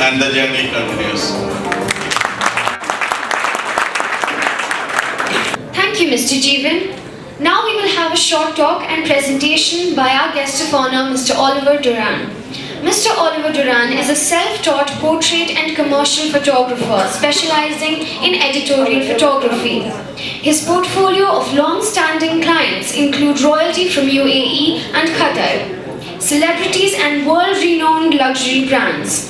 And the journey continues. Thank you, Mr. Jeevan. Now we will have a short talk and presentation by our guest of honor, Mr. Oliver Duran. Mr. Oliver Duran is a self-taught portrait and commercial photographer specializing in editorial photography. His portfolio of long-standing clients include royalty from UAE and Qatar, celebrities and world-renowned luxury brands.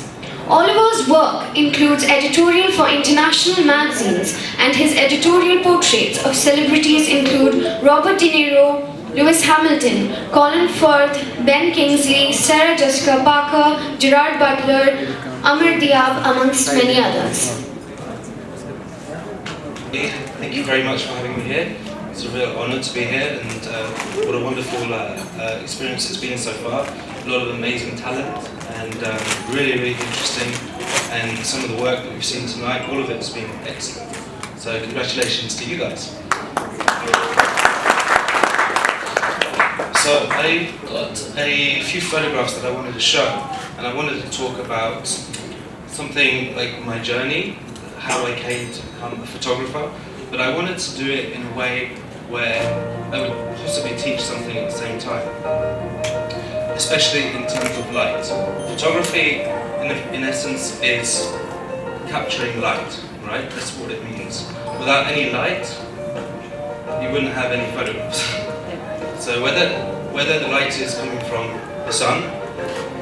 Oliver's work includes editorial for international magazines, and his editorial portraits of celebrities include Robert De Niro, Lewis Hamilton, Colin Firth, Ben Kingsley, Sarah Jessica Parker, Gerard Butler, Amar Diab, amongst many others. Thank you very much for having me here. It's a real honour to be here, and what a wonderful experience it's been so far. A lot of amazing talent, and really, really interesting. And some of the work that we've seen tonight, all of it has been excellent. So congratulations to you guys. So I got a few photographs that I wanted to show, and I wanted to talk about something like my journey, how I came to become a photographer, but I wanted to do it in a way where I would possibly teach something at the same time, especially in terms of light. Photography, in essence, is capturing light, right? That's what it means. Without any light, you wouldn't have any photographs. So whether the light is coming from the sun,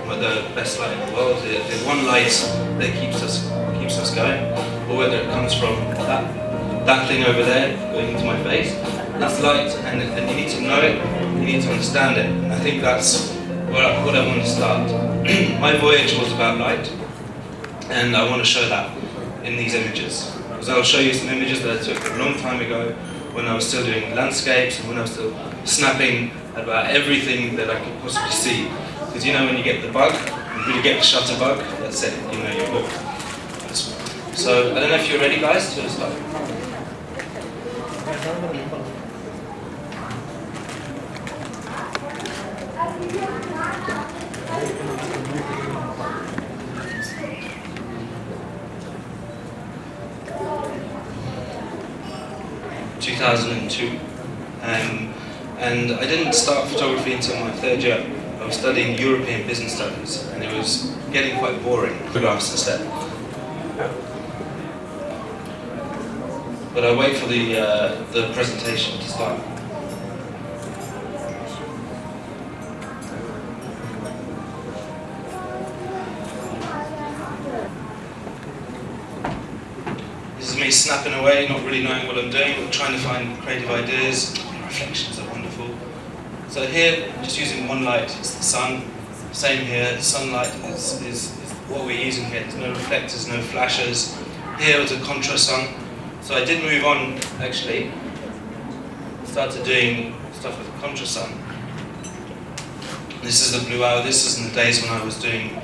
or the best light in the world, the one light that keeps us going, or whether it comes from that thing over there going into my face, that's light, and you need to know it, you need to understand it. And I think that's what I want to start. My voyage was about light, and I want to show that in these images. Because I'll show you some images that I took a long time ago when I was still doing landscapes and when I was still snapping about everything that I could possibly see. Because you know when you get the bug, when you get the shutter bug, that's it, you know you're hooked. So I don't know if you're ready guys to start. 2002, and I didn't start photography until my third year. I was studying European Business Studies, and it was getting quite boring, photographs instead. But I wait for the presentation to start. This is me snapping away, not really knowing what I'm doing, but trying to find creative ideas. Reflections are wonderful. So here, just using one light, it's the sun. Same here, sunlight is what we're using here. There's no reflectors, no flashes. Here was a contra sun. So I did move on, actually. Started doing stuff with contra sun. This is the blue hour. This is in the days when I was doing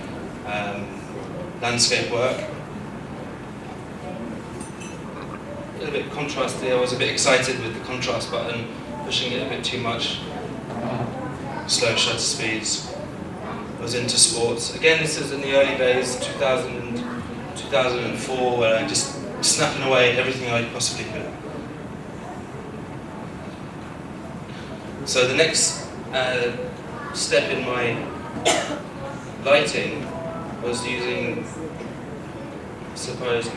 landscape work. A little bit contrasty. I was a bit excited with the contrast button, pushing it a bit too much. Slow shutter speeds. I was into sports. Again, this is in the early days, 2004, where I just snapping away everything I possibly could. So the next step in my lighting was using, I suppose,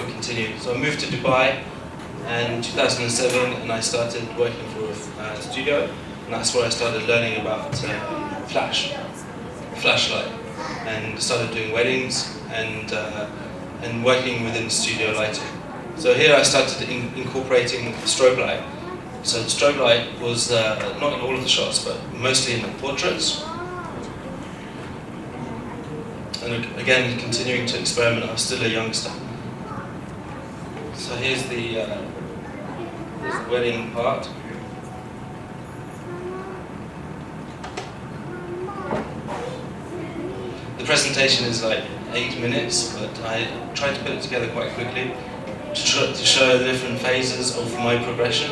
continue. So I moved to Dubai in 2007, and I started working for a studio, and that's where I started learning about flash. flashlight and started doing weddings and working within studio lighting. So here I started incorporating strobe light. So the strobe light was not in all of the shots, but mostly in the portraits. And again, continuing to experiment. I was still a youngster. So here's the wedding part. The presentation is like 8 minutes, but I tried to put it together quite quickly to show the different phases of my progression.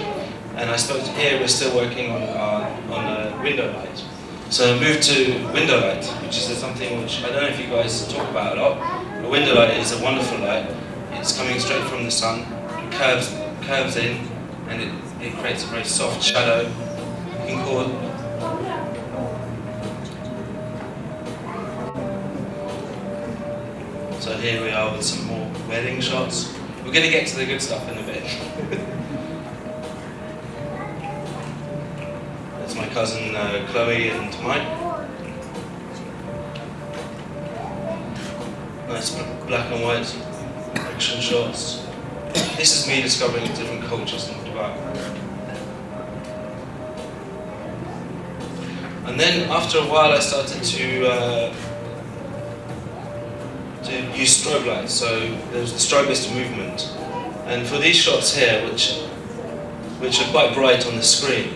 And I suppose here we're still working on a window light. So I moved to window light, which is something which I don't know if you guys talk about a lot. A window light is a wonderful light. It's coming straight from the sun, it curves in, and it creates a very soft shadow. You can call it So here we are with some more wedding shots. We're going to get to the good stuff in a bit. That's my cousin Chloe and Mike. Nice black and white action shots. This is me discovering different cultures in Dubai. And then after a while I started to use strobe lights. So there was the strobist movement. And for these shots here, which are quite bright on the screen,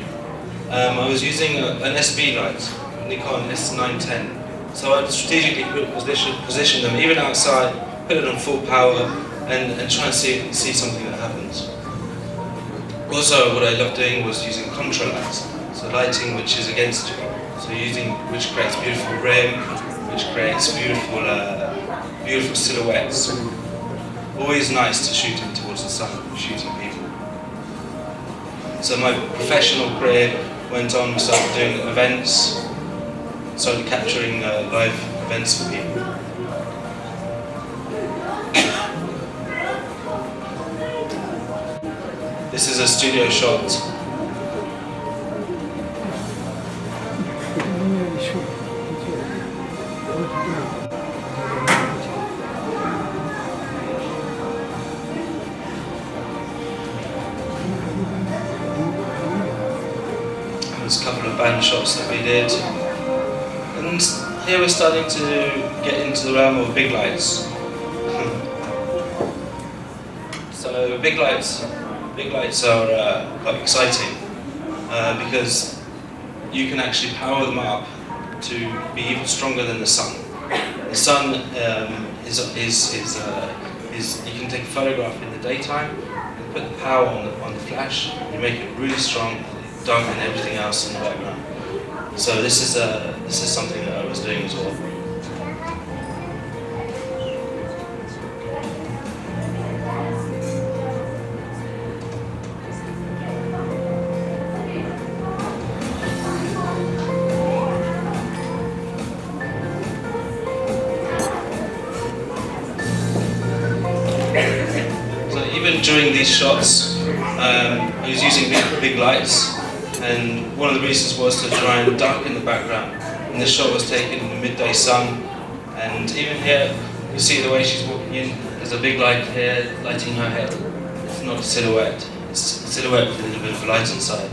I was using an SB light, Nikon S910. So I strategically position them even outside, put it on full power, and try and see something that happens. Also, what I loved doing was using contra lights, so lighting which is against you. So which creates beautiful rim, which creates beautiful silhouettes. Always nice to shoot in towards the sun, shooting people. So my professional career went on, we started doing events, started capturing live events for people. This is a studio shot. There's a couple of band shots that we did. And here we're starting to get into the realm of big lights. So big lights are quite exciting because you can actually power them up to be even stronger than the sun. The sun is you can take a photograph in the daytime and put the power on the flash. You make it really strong, darken everything else in the background. So this is something that I was doing as well. Even during these shots, I was using big lights, and one of the reasons was to try and darken the background. And this shot was taken in the midday sun, and even here, you see the way she's walking in, there's a big light here lighting her head. It's not a silhouette, it's a silhouette with a little bit of light inside.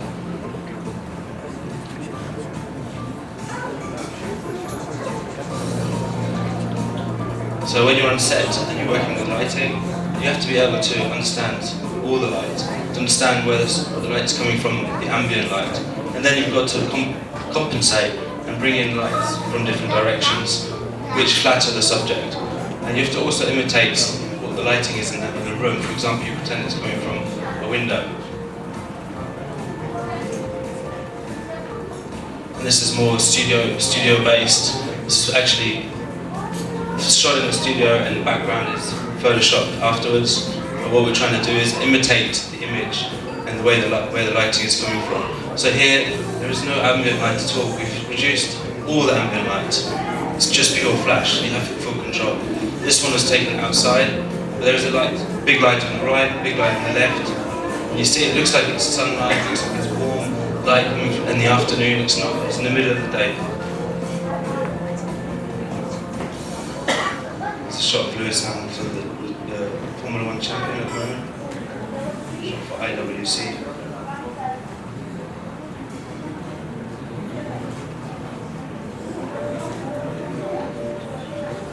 So when you're on set and you're working with lighting, you have to be able to understand all the light, to understand where the light's coming from, the ambient light. And then you've got to compensate and bring in lights from different directions, which flatter the subject. And you have to also imitate what the lighting is in the room. For example, you pretend it's coming from a window. And this is more studio-based. This is actually shot in the studio, and the background is photoshopped afterwards. But what we're trying to do is imitate the image and the way the lighting is coming from. So here, there is no ambient light at all. We've reduced all the ambient light. It's just pure flash. You have full control. This one was taken outside, but there is a big light on the right, big light on the left. And you see, it looks like it's sunlight, it looks like it's warm light in the afternoon. It's not. It's in the middle of the day. shot of Lewis Hamilton, the Formula 1 champion at the moment, shot for IWC.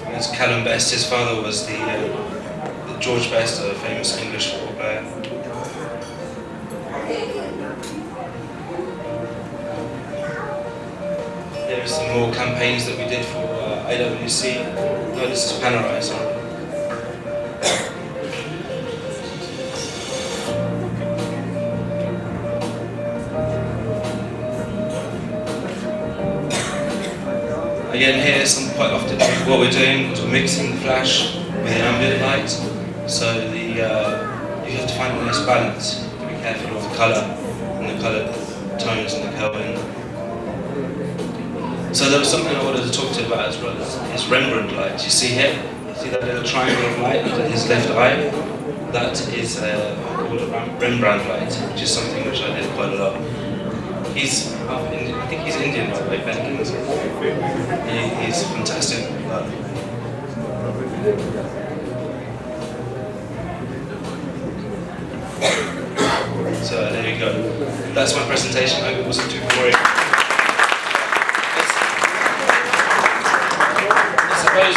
There's Callum Best. His father was the George Best, a famous English football player. There are some more campaigns that we did for IWC. No, this is Panerai, sorry. Again, here, quite often, what we're doing is we're mixing the flash with the ambient light. So you have to find a nice balance. You have to be careful of the colour and the colour tones and the Kelvin. So there was something I wanted to talk to you about as well, is Rembrandt light. You see here? See that little triangle of light under his left eye? That is called a Rembrandt light, which is something which I did quite a lot. I think he's Indian, by the way, Ben Kingsley. He's fantastic. So there you go. That's my presentation. I hope it wasn't too boring. I suppose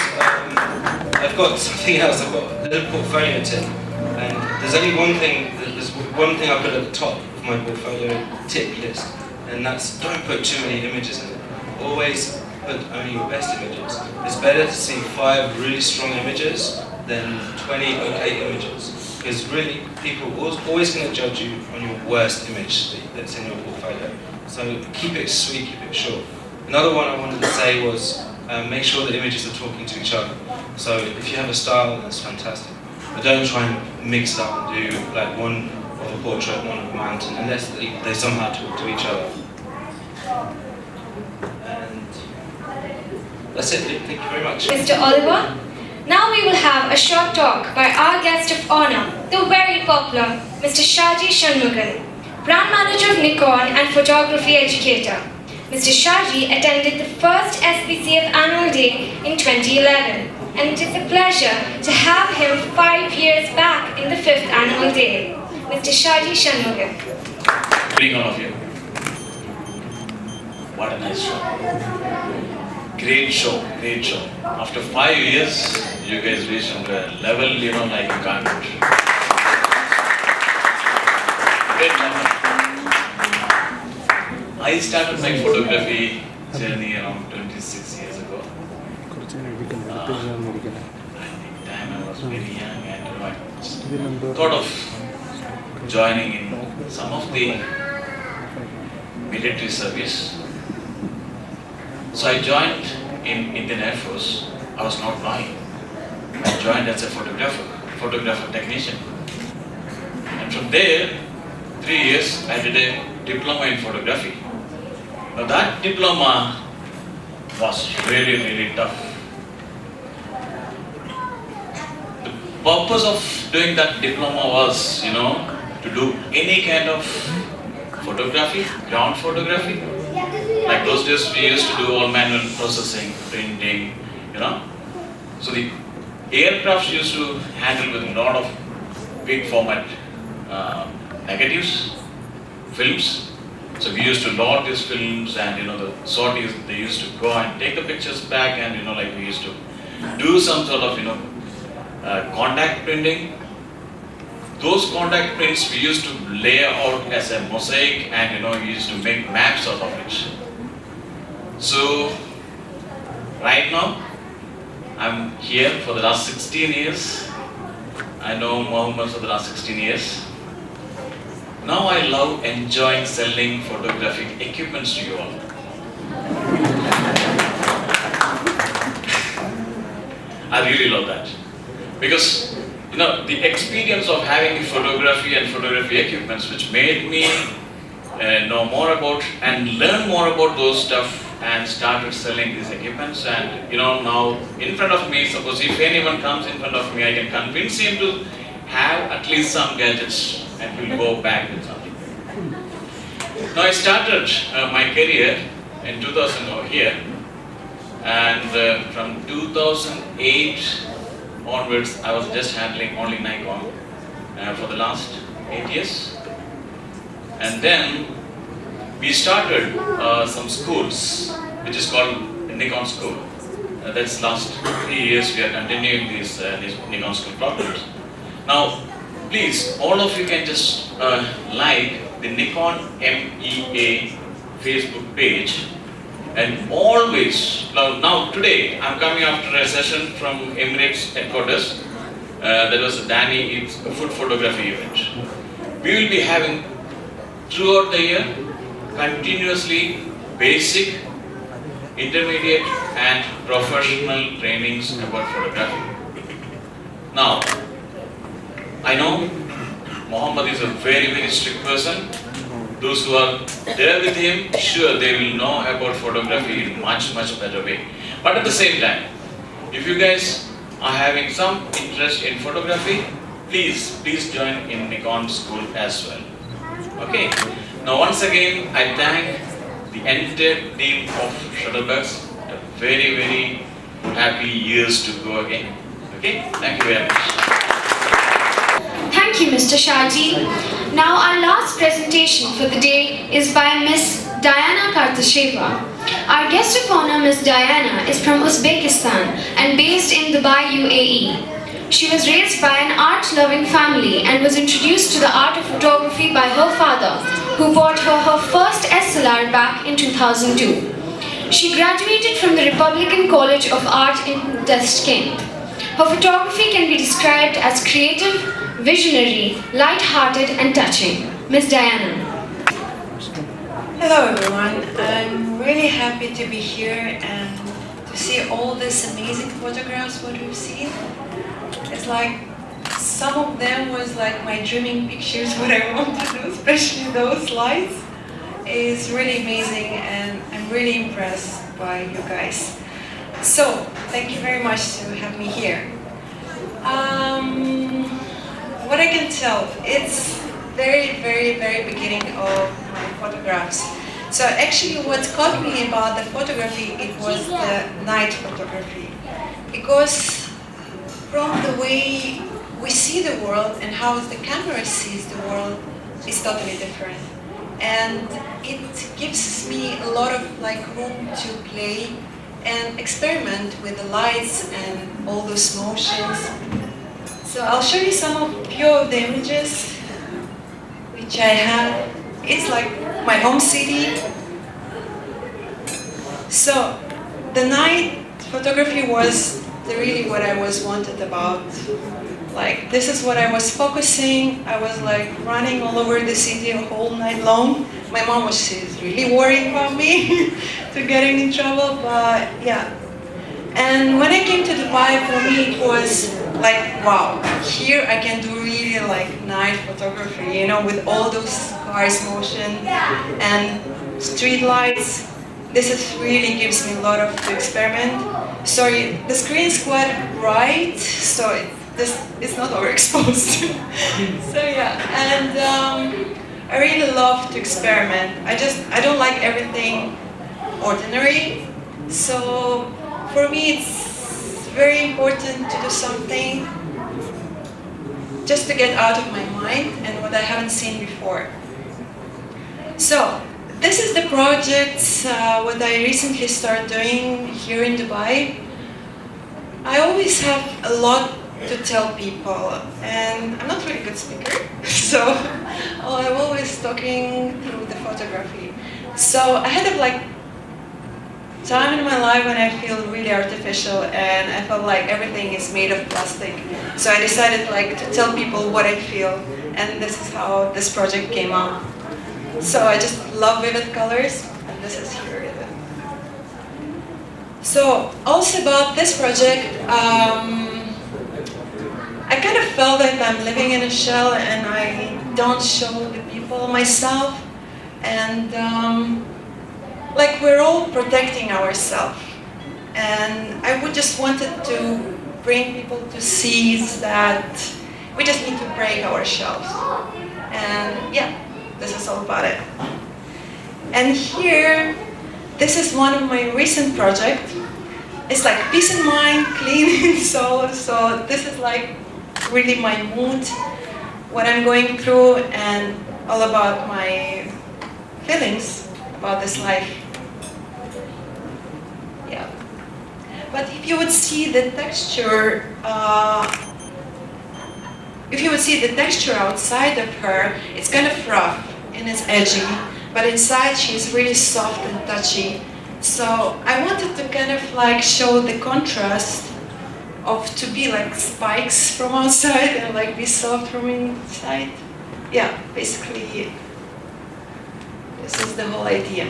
I've got something else. I've got a little portfolio tip, and there's only one thing. There's one thing I put at the top of my portfolio tip list, and that's don't put too many images in it. Always put only your best images. It's better to see 5 really strong images than 20 okay images. Because really, people always going to judge you on your worst image that's in your portfolio. So keep it sweet, keep it short. Another one I wanted to say was make sure the images are talking to each other. So if you have a style, that's fantastic. But don't try and mix it up and do like one of a portrait, one of a mountain, unless they somehow talk to each other. And that's it. Thank you very much. Mr. Oliver. Now we will have a short talk by our guest of honor, the very popular Mr. Shaji Shanmugan, brand manager of Nikon and photography educator. Mr. Shaji attended the first SPCF annual day in 2011, and it is a pleasure to have him 5 years back in the 5th annual day. Mr. Shaji Shanmugan. Good evening, all of you. What a nice show. Great show, great show. After 5 years, you guys reached a level, like you can't. Great level. I started my photography journey around 26 years ago. At the time I was very young and I thought of joining in some of the military service. So I joined in Indian Air Force. I was not knowing. I joined as a photographer technician. And from there, 3 years, I did a diploma in photography. Now that diploma was really, really tough. The purpose of doing that diploma was, to do any kind of photography, ground photography. Like those days we used to do all manual processing, printing, So the aircrafts used to handle with a lot of big format negatives, films. So we used to load these films and the sorties, they used to go and take the pictures back and we used to do some sort of contact printing. Those contact prints we used to lay out as a mosaic and we used to make maps out of it. So right now I'm here for the last 16 years. I know Mohammed for the last 16 years. Now I love enjoying selling photographic equipments to you all. I really love that. Because the experience of having the photography and photography equipments which made me know more about and learn more about those stuff and started selling these equipments and now in front of me, suppose if anyone comes in front of me, I can convince him to have at least some gadgets and we'll go back with something. Now I started my career in 2000 over here and from 2008 onwards, I was just handling only Nikon for the last 8 years. And then we started some schools, which is called Nikon School. That's last 3 years we are continuing these Nikon School programs. Now, please, all of you can just like the Nikon MEA Facebook page, and always, now today I'm coming after a session from Emirates headquarters. That was a Danny food photography event. We will be having throughout the year continuously basic, intermediate and professional trainings about photography. Now, I know Mohammed is a very strict person. Those who are there with him, sure they will know about photography in much better way. But at the same time, if you guys are having some interest in photography, please join in Nikon School as well. Okay. Now once again, I thank the entire team of Shuttlebirds. A very happy years to go again. Okay. Thank you very much. Thank you, Mr. Shaji. Now our last presentation for the day is by Miss Diana Kartasheva. Our guest of honor, Miss Diana, is from Uzbekistan and based in Dubai, UAE. She was raised by an art-loving family and was introduced to the art of photography by her father, who bought her first SLR back in 2002. She graduated from the Republican College of Art in Tashkent. Her photography can be described as creative, visionary, light-hearted and touching. Miss Diana. Hello everyone, I'm really happy to be here and to see all these amazing photographs what we've seen. It's like some of them was like my dreaming pictures what I want to do, especially those lights. It's really amazing and I'm really impressed by you guys. So, thank you very much to have me here. What I can tell, it's very beginning of my photographs. So actually what caught me about the photography, it was the night photography. Because from the way we see the world and how the camera sees the world is totally different. And it gives me a lot of room to play and experiment with the lights and all those motions. So I'll show you few of the images which I have. It's like my home city. So the night photography was really what I was wanted about. This is what I was focusing. I was running all over the city a whole night long. My mom was really worried about me to getting in trouble, but yeah. And when I came to Dubai, for me it was wow, here I can do really night photography, with all those cars motion and street lights. This really gives me a lot to experiment. Sorry, the screen is quite bright, so it's not overexposed. So yeah, and I really love to experiment. I don't like everything ordinary. So for me it's very important to do something just to get out of my mind and what I haven't seen before. So this is the project what I recently started doing here in Dubai. I always have a lot to tell people and I'm not a really good speaker, so I'm always talking through the photography. So I had time in my life when I feel really artificial and I felt like everything is made of plastic. So I decided to tell people what I feel, and this is how this project came out. So I just love vivid colors, and this is here. So also about this project, I kind of felt that I'm living in a shell and I don't show the people myself, and we're all protecting ourselves, and I would just wanted to bring people to see that we just need to break our shells, and yeah, this is all about it. And here, this is one of my recent projects, it's like peace in mind, clean in soul. So this is like really my mood, what I'm going through, and all about my feelings about this life. Yeah. But if you would see the texture, outside of her, it's kind of rough and it's edgy, but inside she's really soft and touchy. So I wanted to kind of like show the contrast of to be like spikes from outside and like be soft from inside. Yeah, basically this is the whole idea.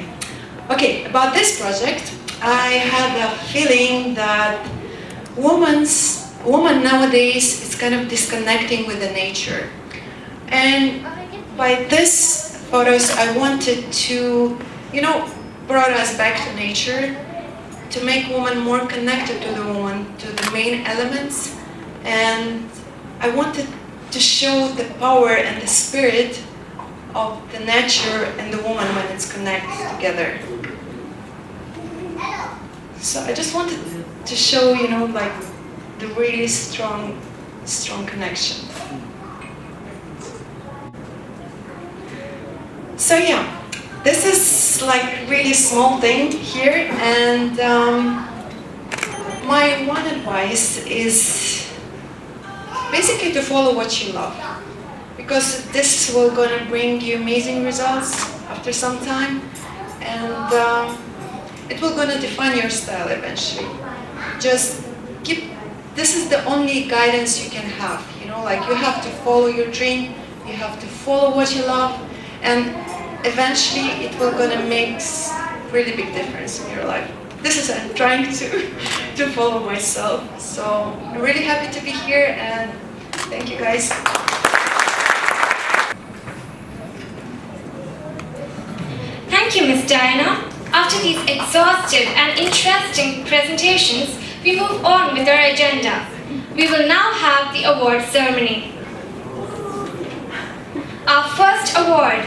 Okay, about this project, I had a feeling that woman nowadays is kind of disconnecting with the nature. And by this photos, I wanted to, brought us back to nature, to make woman more connected to the woman, to the main elements. And I wanted to show the power and the spirit of the nature and the woman when it's connected together. So I just wanted to show, like the really strong connection. So yeah, this is like really small thing here, and my one advice is basically to follow what you love, because this will gonna bring you amazing results after some time, and it will gonna define your style eventually. Just this is the only guidance you can have, like you have to follow your dream, you have to follow what you love, and eventually it will gonna make really big difference in your life. This is I'm trying to follow myself. So I'm really happy to be here, and thank you guys. Thank you, Ms. Diana. After these exhaustive and interesting presentations, we move on with our agenda. We will now have the award ceremony. Our first award.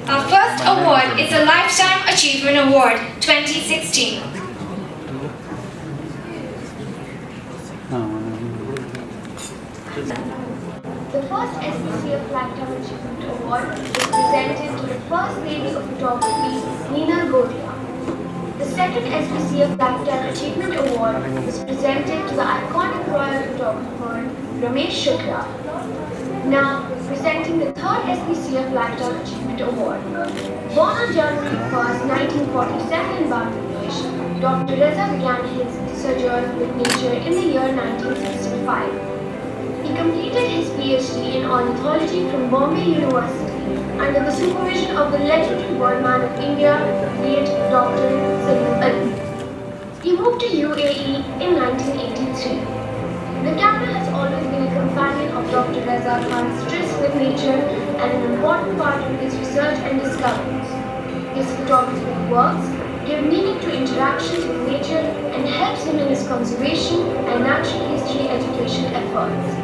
Our first award is the Lifetime Achievement Award 2016. The first SPCF Lifetime Achievement Award is presented to the First Lady of Photography, Nina Godia. The second SPCF Lifetime Achievement Award is presented to the iconic royal photographer, Ramesh Shukla. Now, presenting the third SPCF Lifetime Achievement Award. Born on January 1st, 1947 in Bangladesh, Dr. Reza began his sojourn with nature in the year 1965. He completed his PhD in ornithology from Bombay University under the supervision of the legendary World Man of India, late Dr. Salim Ali. He moved to UAE in 1983. The camera has always been a companion of Dr. Reza Khan's tryst with nature and an important part of his research and discoveries. His photographic works give meaning to interactions with nature and helps him in his conservation and natural history education efforts.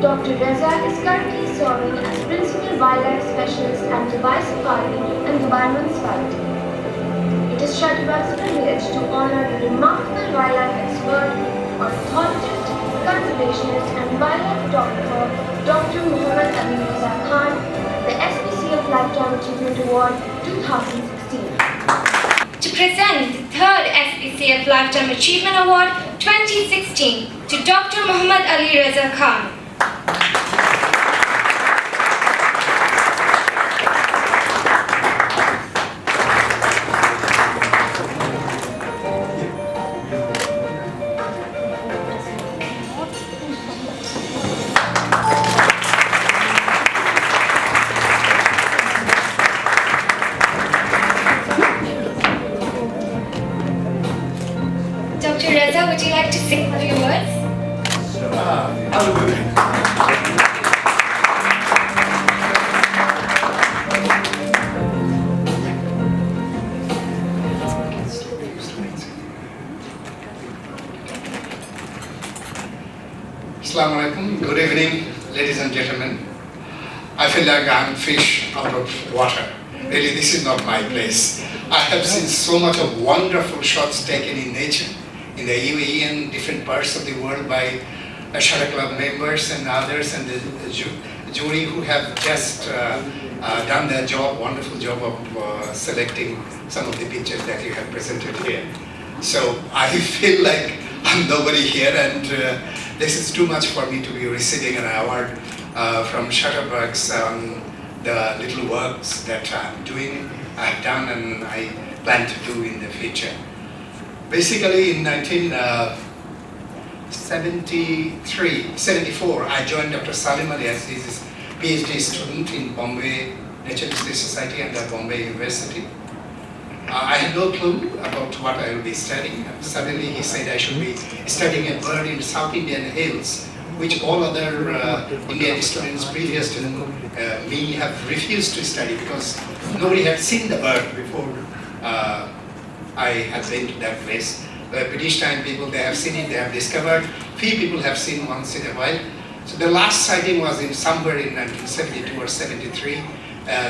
Dr. Reza is currently serving as Principal Wildlife Specialist at Dubai Safari and Dubai Municipality. It is Shahid's privilege to honor the remarkable wildlife expert, ornithologist, conservationist and wildlife photographer Dr. Muhammad Ali Reza Khan, the SPCF Lifetime Achievement Award 2016. To present the third SPCF Lifetime Achievement Award 2016 to Dr. Muhammad Ali Reza Khan. Dr. Reza, would you like to say a few words? Assalamu alaikum. Good evening, ladies and gentlemen. I feel like I'm fish out of water. Really, this is not my place. I have seen so much of wonderful shots taken in nature, in the UAE and different parts of the world by Shutter Club members and others, and the jury who have just done their job, wonderful job of selecting some of the pictures that you have presented here. So I feel like I'm nobody here, and this is too much for me to be receiving an award from Shutterbugs on the little works that I'm doing, I've done, and I plan to do in the future. Basically, in 74, I joined Dr. Salim Ali as his PhD student in Bombay Naturalistic Society and Bombay University. I had no clue about what I will be studying. Suddenly he said I should be studying a bird in South Indian hills, which all other Indian students previous to me have refused to study because nobody had seen the bird before I had been to that place. The British time people, they have seen it, they have discovered. Few people have seen once in a while. So the last sighting was in somewhere in 1972 or 73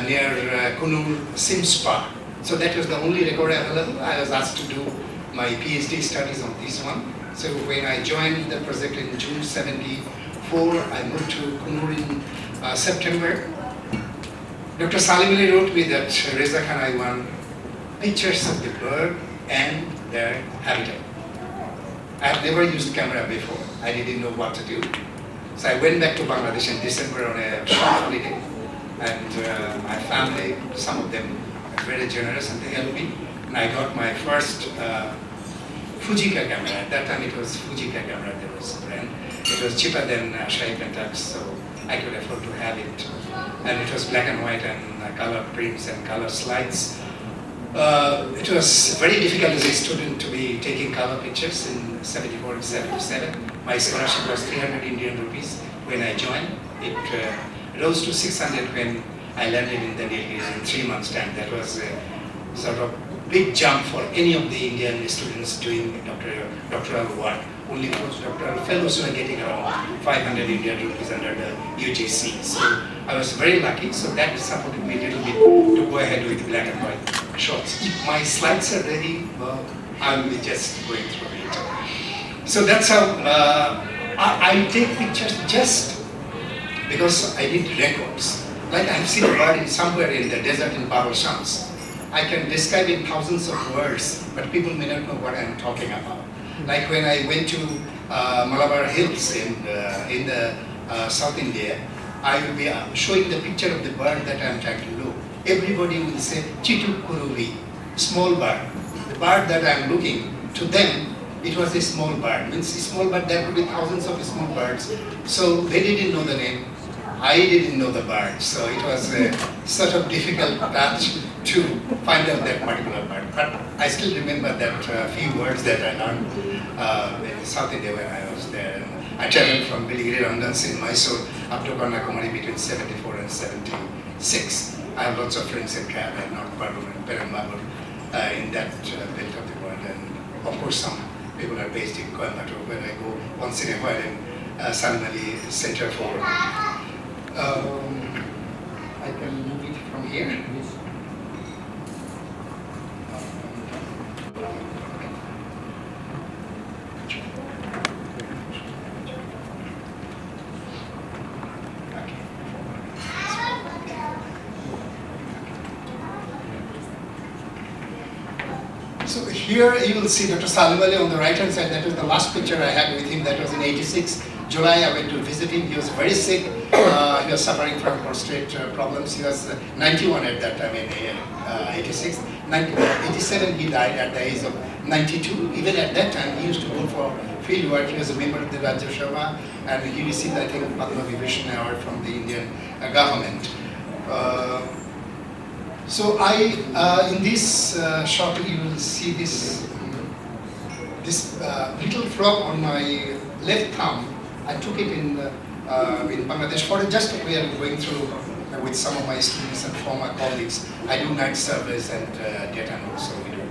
near Kunur Simspa. So that was the only record available. I was asked to do my PhD studies on this one. So when I joined the project in June 74, I moved to Kunur in September. Dr. Salim Ali wrote me that Reza Khan, I want pictures of the bird and their habitat. I have never used camera before. I didn't know what to do. So I went back to Bangladesh in December on a short holiday, and my family, some of them are very generous and they helped me. And I got my first Fujica camera. At that time it was Fujica camera, there was a brand. It was cheaper than Shahi Pentax, so I could afford to have it. And it was black and white and color prints and color slides. It was very difficult as a student to be taking color pictures in 74 and 77. My scholarship was 300 Indian rupees when I joined. It rose to 600 when I landed in the Nilgiris in 3 months' time. That was a sort of big jump for any of the Indian students doing doctoral work. Only postdoctoral fellows who are getting around 500 Indian rupees under the UGC. So I was very lucky, so that supported me a little bit to go ahead with black and white shots. If my slides are ready, I will be just going through it. So that's how I take pictures just because I need records. Like I've seen a bird in somewhere in the desert in Barsha. I can describe in thousands of words, but people may not know what I'm talking about. Like when I went to Malabar Hills in the South India, I will be showing the picture of the bird that I'm trying to look. Everybody will say Chitu Kuruvi, small bird. The bird that I'm looking, to them, it was a small bird. Means a small bird, there could be thousands of small birds. So they didn't know the name. I didn't know the bird. So it was a sort of difficult task to find out that particular bird. But I still remember that few words that I learned in South India when I was there. I traveled from Biligiri Ramdans in Mysore up to Kanyakumari between 74 and 76. I have lots of friends in Kerala, North Parur and Perambalur in that belt of the world. And of course some people are based in Coimbatore where I go once in a while in Salim Ali Center for... I can move it from here. So here you will see Dr. Salim Ali on the right hand side. That was the last picture I had with him. That was in 86. July I went to visit him. He was very sick. He was suffering from prostate problems. He was 91 at that time in 86. 87 he died at the age of 92. Even at that time he used to go for field work. He was a member of the Rajya Sabha and he received, I think, Padma Vibhushan award from the Indian government. So in this shot you will see this little frog on my left thumb. I took it in Bangladesh for just we are going through with some of my students and former colleagues. I do night service and data notes, so we do.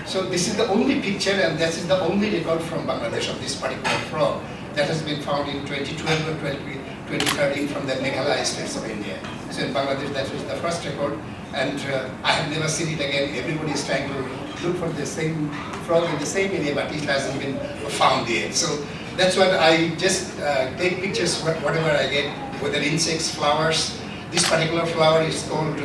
So this is the only picture and this is the only record from Bangladesh of this particular frog that has been found in 2012 or 2013 from the Meghalaya states of India. So in Bangladesh, that was the first record, and I have never seen it again. Everybody is trying to look for the same frog in the same area, but it hasn't been found yet. So that's what I just take pictures whatever I get, whether insects, flowers. This particular flower is called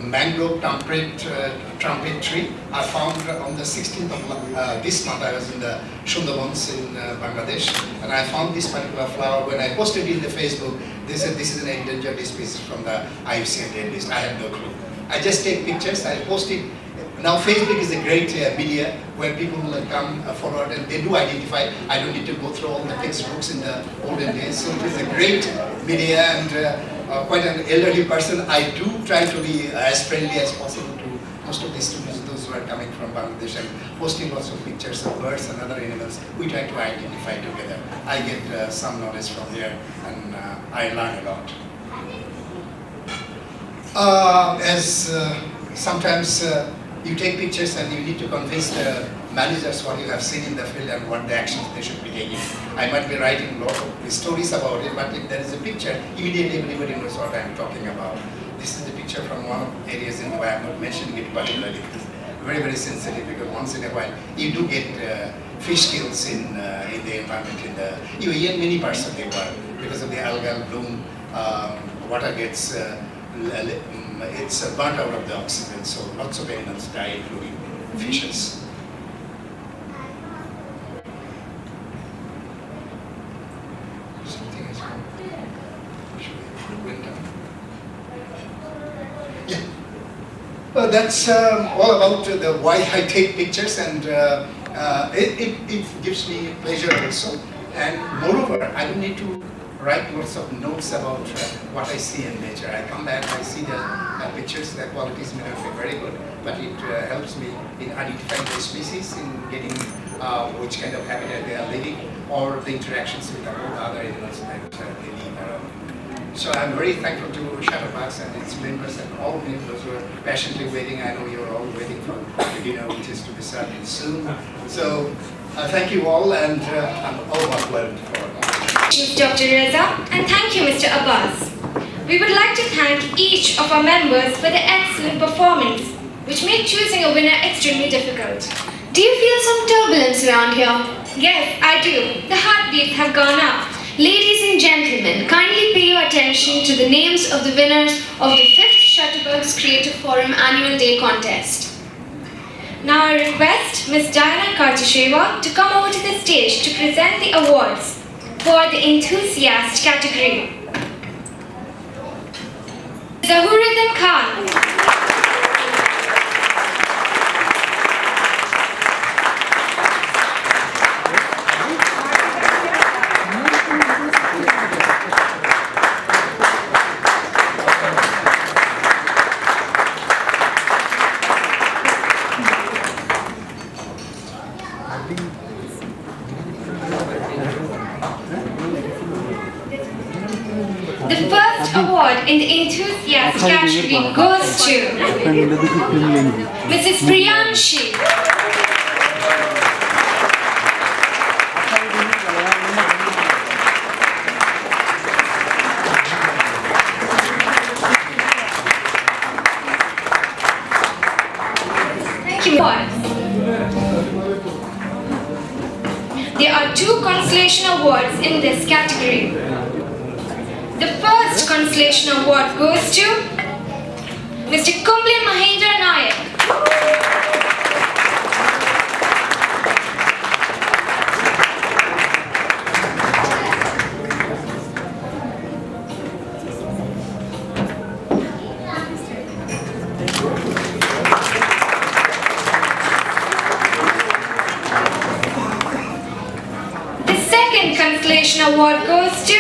mangrove trumpet tree. I found on the 16th of this month. I was in the Sundarbans in Bangladesh, and I found this particular flower. When I posted it in the Facebook, they said this is an endangered species from the IUCN Red List. I had no clue. I just take pictures, I post it. Now Facebook is a great media where people will come forward and they do identify. I don't need to go through all the textbooks in the olden days. So it is a great media, and quite an elderly person. I do try to be as friendly as possible to most of the students, those who are coming from Bangladesh, and posting lots of pictures of birds and other animals. We try to identify together. I get some knowledge from here, and I learn a lot. Sometimes you take pictures and you need to convince the managers what you have seen in the field and what the actions they should be taking. I might be writing a lot of stories about it, but if there is a picture, immediately everybody knows what I am talking about. This is the picture from one of the areas in why I am not mentioning it particularly. It's very, very sensitive because once in a while you do get fish kills in the environment. You hear many parts of the world because of the algal bloom. Water gets it's burnt out of the oxygen, so lots of animals die, including fishes. Something is went down. Yeah. Well, that's all about the why I take pictures, and it gives me pleasure also. And moreover, I don't need to write lots of notes about what I see in nature. I come back, I see the pictures, the qualities may not be very good, but it helps me in identifying the species, in getting which kind of habitat they are living, or the interactions with other animals that they live around. So I'm very thankful to Shutterbugs and its members and all members who are patiently waiting. I know you're all waiting for the dinner, which is to be served soon. So thank you all, and I'm overwhelmed for Dr. Reza, and thank you, Mr. Abbas. We would like to thank each of our members for their excellent performance, which made choosing a winner extremely difficult. Do you feel some turbulence around here? Yes, I do. The heartbeats have gone up. Ladies and gentlemen, kindly pay your attention to the names of the winners of the 5th Shutterbugs Creative Forum Annual Day Contest. Now I request Ms. Diana Kartasheva to come over to the stage to present the awards for the enthusiast category. Zahuruddin Khan. The first award in the enthusiast category goes to Mrs. Priyanshi. Thank you. There are 2 consolation awards in this category. The first consolation award goes to Mr. Kumble Mahendra Nayak. The second consolation award goes to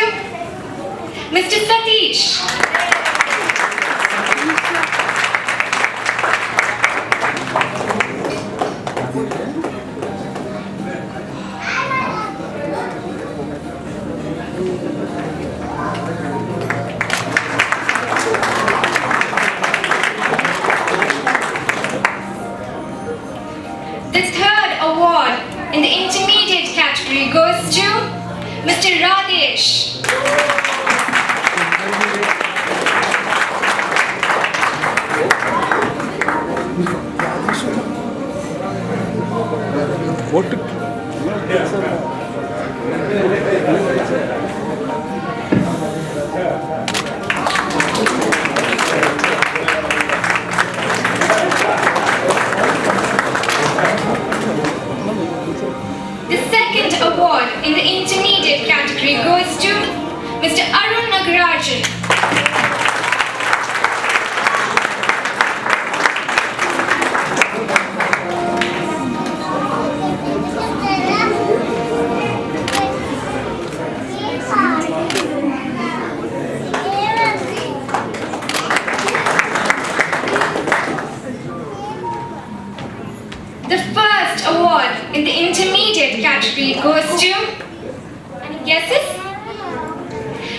Mr. Satish. The third award in the intermediate category goes to Mr. Radesh. The second award in the intermediate category goes to Mr. Arun Nagarajan. The first award in the intermediate category goes to, any guesses?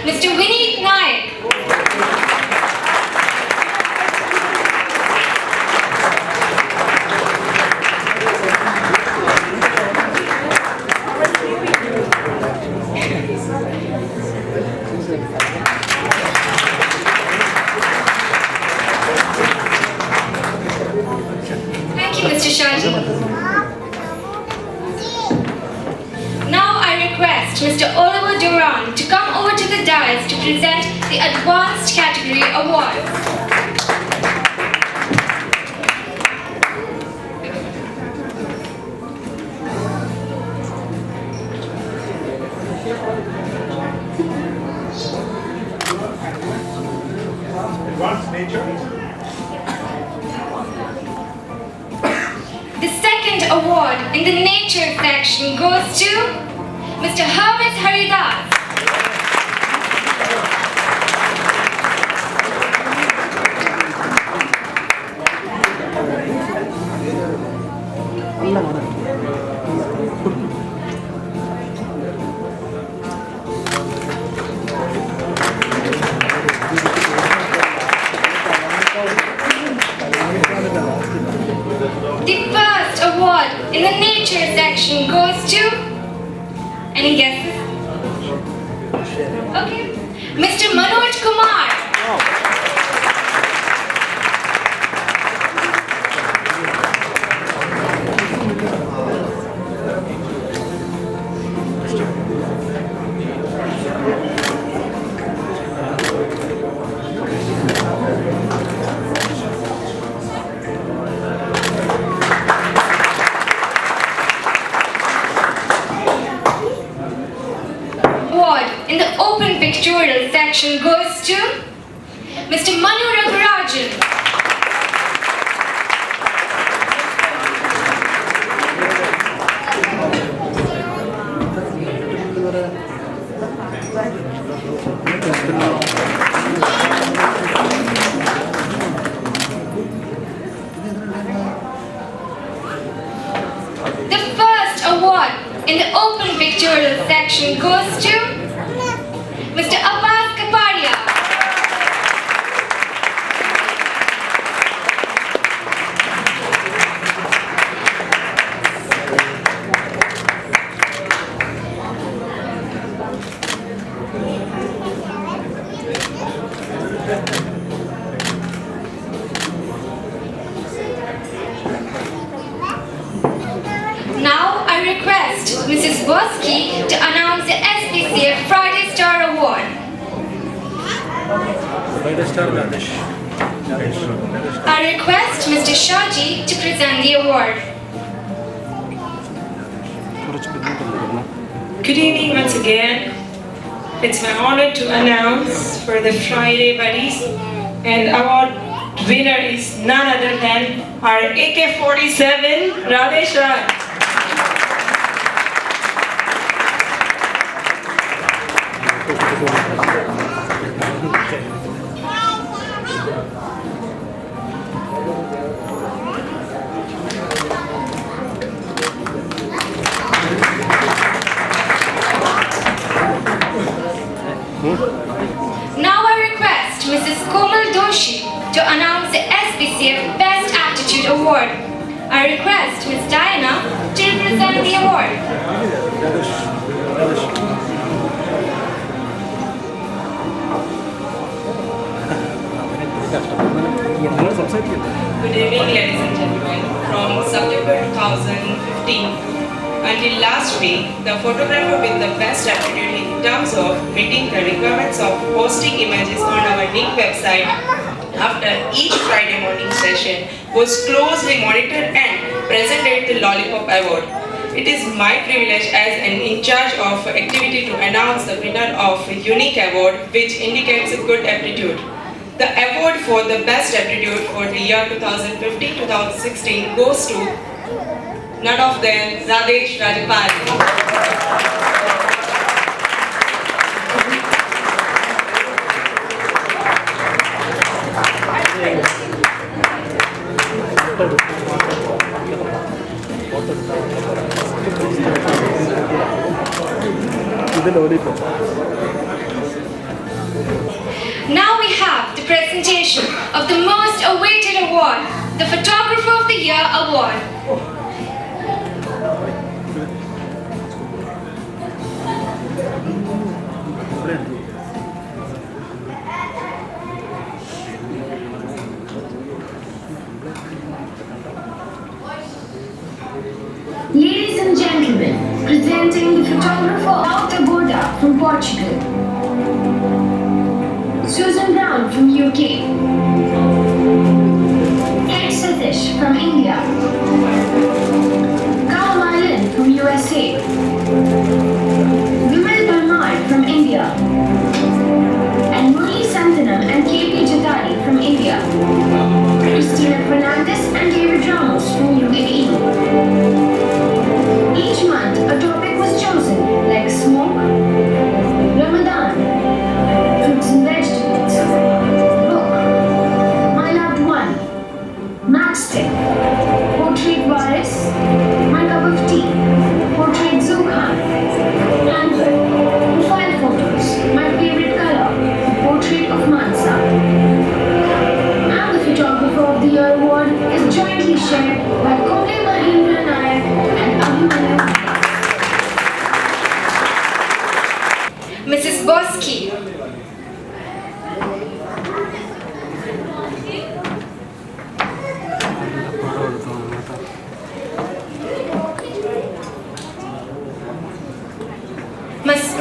Mr. Vineet Naik. Thank you, Mr. Shaji. Now I request Mr. Oliver Duran to come over to the dais to present the Advanced Category Award. The second award in the nature section goes to Mr. Hermes Haridas. The first award in the nature section goes to, any guesses? Okay, Mr. Manoj Kumar. Award in the open pictorial section goes to Mr. Manu Ragarajan. The first award in the open pictorial section goes to Mr. Abbas Kapadia. Now I request Mrs. Bosky to announce the SPCF Friday Star Award. I request Mr. Shaji to present the award. Good evening once again. It's my honor to announce for the Friday Buddies, and award winner is none other than our AK-47 Radesh Rai. Now I request Mrs. Komal Doshi to announce the SPCF Best Aptitude Award. I request Ms. Diana to represent the award. Good evening, ladies and gentlemen. From September 2015 until last week, the photographer with the best aptitude in terms of meeting the requirements of posting images on our link website after each Friday morning session was closely monitored and presented the Lollipop Award. It is my privilege as an in charge of activity to announce the winner of a unique award which indicates a good aptitude. The award for the best aptitude for the year 2015-2016 goes to none of them Radesh Rajapal. Now we have the presentation of the most awaited award, the Photographer of the Year Award. Ladies and gentlemen, presenting the photographer Alta Boda from Portugal, Susan Brown from UK, Ed Satish from India, Carl Mylan from USA, Vimal Parmar from India, and Murli Santanam and KP Jatari from India, Christina Fernandez and David Ramos from UAE. Each month, a topic was chosen, like smoke, Ramadan, fruits and vegetables, book, my loved one, matchstick, portrait virus, my cup of tea, portrait Zukhan, handbook, profile photos, my favorite color, portrait of Mansa. And the Photographer of the Year award is jointly shared by Kole Mahindra Nayak and Abhimanyu. Mrs. Bosky.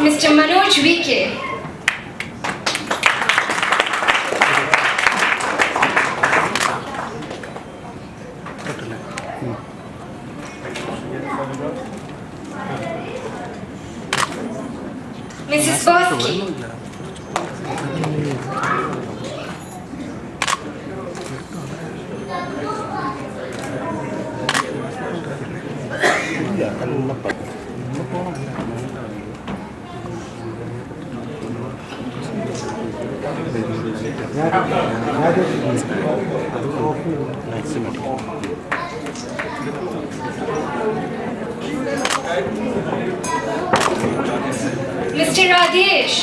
Mr. Manoj VK. Mrs. Bosky. Mr. Radesh.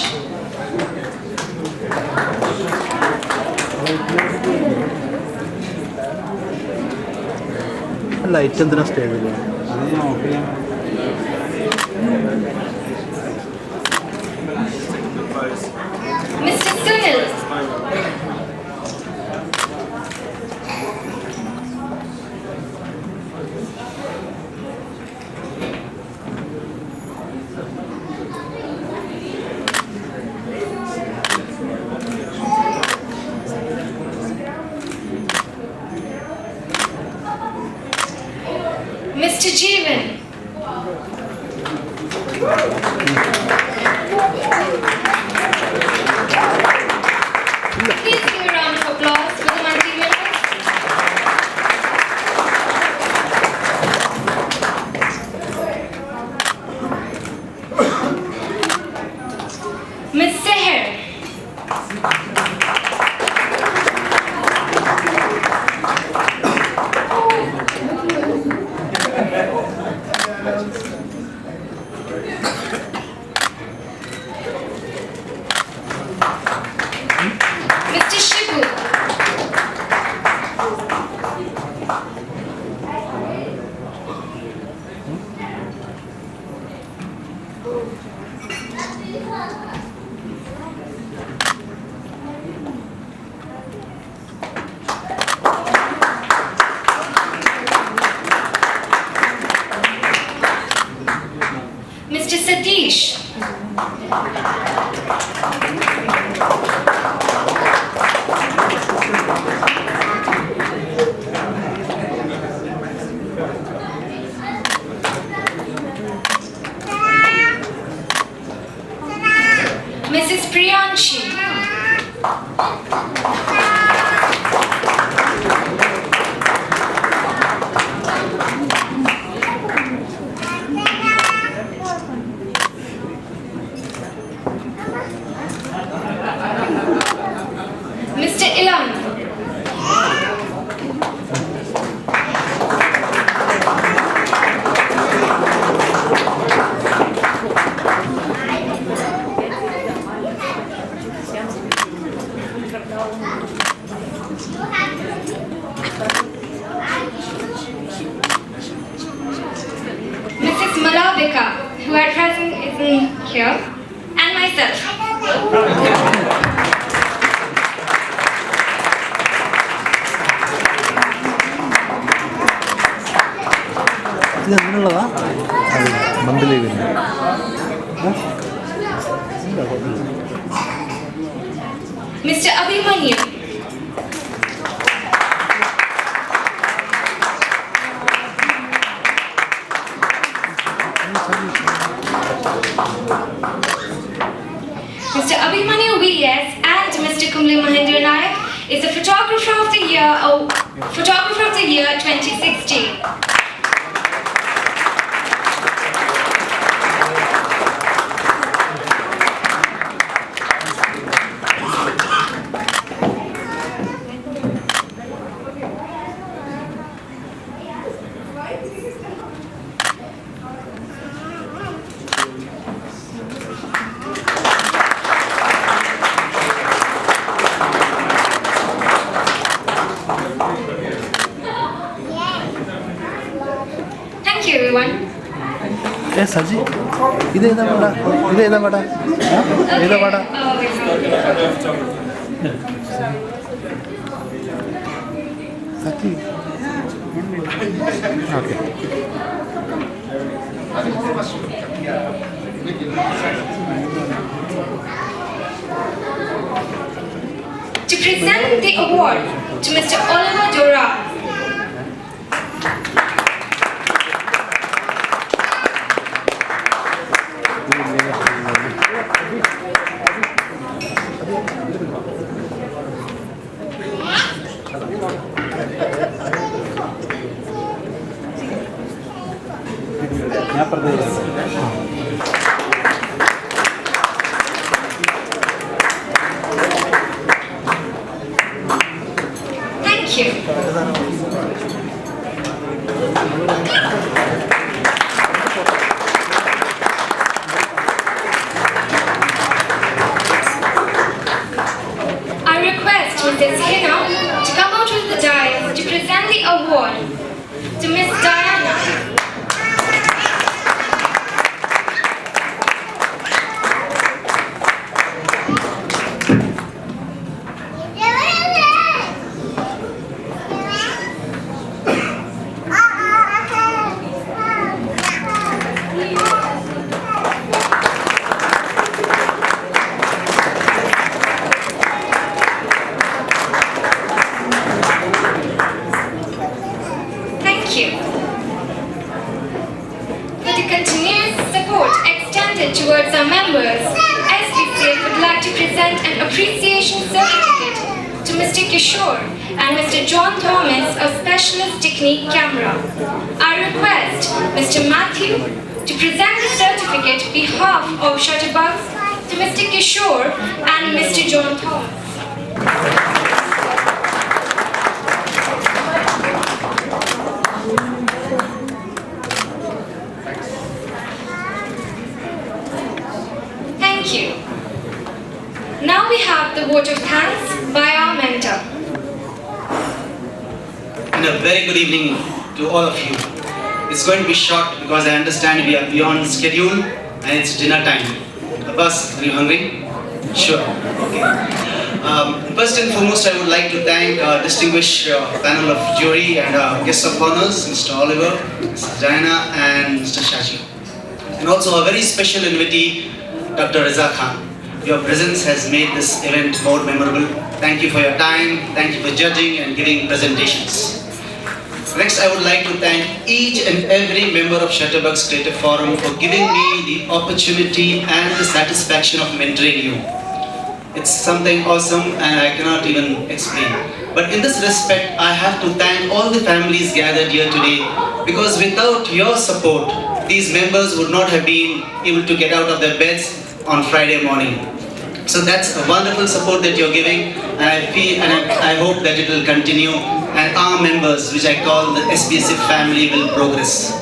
Light എന്തിനാ സ്റ്റേജില് Mr. Sunil. Mr. Jeevan. Please give a round of applause for the monthly winners. Ms. Seher. Satish. Mrs. Priyanshi. Mr. Ilan. Mrs. Malavika, who at present isn't here, and myself. ഇത് അങ്ങനെയുള്ളതാ monthly വരുന്നത് Mr. Abhimanyu. Mr. Abhimanyu VS and Mr. Kumli Mahendra Nayak is the Photographer of the Year 2016. Thank you, everyone. Saji ഇതേതാ പാടാ ഇതേതാ പാടാ ഏതാ പാടാ Saji okay To present the award to Mr. Oliver Dora. Thank you. I request Mrs. Hina to come out of the dais to present the award to Miss Diana. Thank you. For the continuous support extended towards our members, SBCF would like to present an appreciation certificate to Mr. Kishore and Mr. John Thomas of Specialist Technique Camera. I request Mr. Matthew to present the certificate on behalf of Shutterbugs to Mr. Kishore and Mr. John Thomas. Thank you. Now we have the vote of thanks by our mentor. And a very good evening to all of you. It's going to be short because I understand we are beyond schedule and it's dinner time. Abbas, are you hungry? Sure. Okay. First and foremost, I would like to thank our distinguished panel of jury and our guests of honors, Mr. Oliver, Mrs. Diana, and Mr. Shaji. And also a very special invitee, Dr. Reza Khan. Your presence has made this event more memorable. Thank you for your time, thank you for judging and giving presentations. Next, I would like to thank each and every member of Shutterbugs Creative Forum for giving me the opportunity and the satisfaction of mentoring you. It's something awesome and I cannot even explain. But in this respect, I have to thank all the families gathered here today, because without your support, these members would not have been able to get out of their beds on Friday morning. So that's a wonderful support that you're giving, and I feel and I hope that it will continue, and our members, which I call the SBSF family, will progress.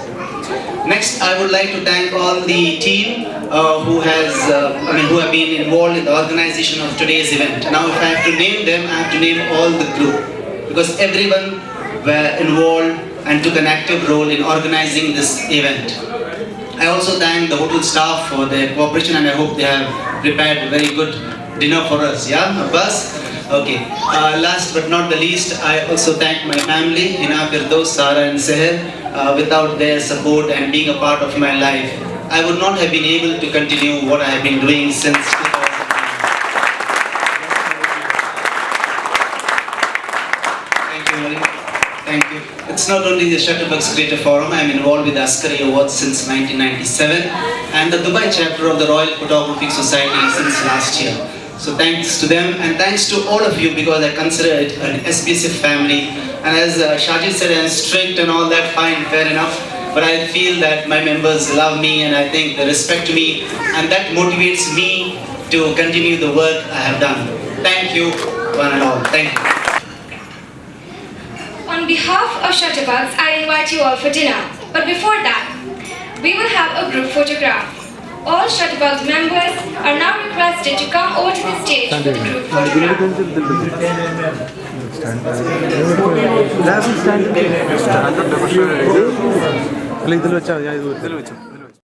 Next, I would like to thank all the team who have been involved in the organization of today's event. Now, if I have to name them, I have to name all the group, because everyone were involved and took an active role in organizing this event. I also thank the hotel staff for their cooperation, and I hope they have prepared a very good dinner for us. Yeah, Abbas? Okay. Last but not the least, I also thank my family, Hina, Firdaus, Sara and Seher. Without their support and being a part of my life, I would not have been able to continue what I have been doing since 2009. Thank you, Malik. Thank you. It's not only the Shutterbugs Creative Forum, I am involved with the Askari Awards since 1997 and the Dubai chapter of the Royal Photographic Society since last year. So thanks to them and thanks to all of you, because I consider it an SBSF family. And as Shajid said, I'm strict and all that, fine, fair enough. But I feel that my members love me and I think they respect me, and that motivates me to continue the work I have done. Thank you, one and all. Thank you. On behalf of Shutterbugs, I invite you all for dinner. But before that, we will have a group photograph. All Shutterbugs members are now requested to come over to the stage for the group photograph. ഇതിൽ വെച്ചാൽ ഞാൻ ഇത്